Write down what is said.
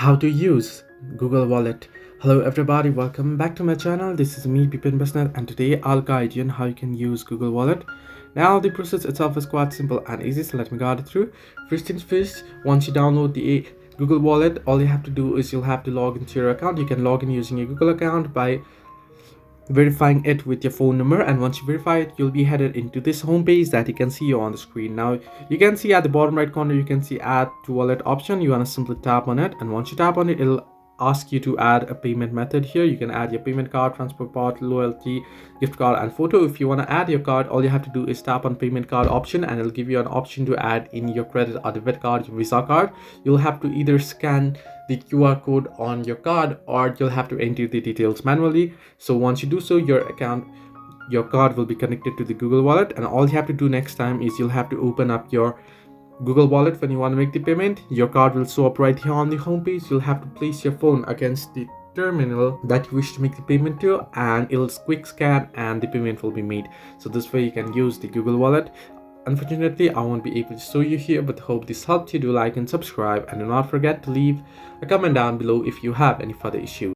how to use Google Wallet. Hello everybody, welcome back to my channel. This is me, Bipin Basnet, and today I'll guide you on how you can use Google Wallet. Now the process itself is quite simple and easy, so let me guide it through. First things first, once you download the Google Wallet, all you have to do is you'll have to log into your account. You can log in using your Google account by verifying it with your phone number, and once you verify it, you'll be headed into this home page that you can see on the screen. Now you can see at the bottom right corner, you can see add to wallet option. You want to simply tap on it, and once you tap on it, it'll ask you to add a payment method. Here you can add your payment card, transport part, loyalty, gift card, and photo. If you want to add your card, all you have to do is tap on payment card option, and it'll give you an option to add in your credit or debit card, your Visa card. You'll have to either scan the QR code on your card or you'll have to enter the details manually. So once you do so, your card will be connected to the Google Wallet, and all you have to do next time is you'll have to open up your Google Wallet when you want to make the payment. Your card will show up right here on the home page. You'll have to place your phone against the terminal that you wish to make the payment to, and it'll quick scan and the payment will be made. So this way you can use the Google Wallet. Unfortunately, I won't be able to show you here, but hope this helped you. Do like and subscribe, and do not forget to leave a comment down below if you have any further issues.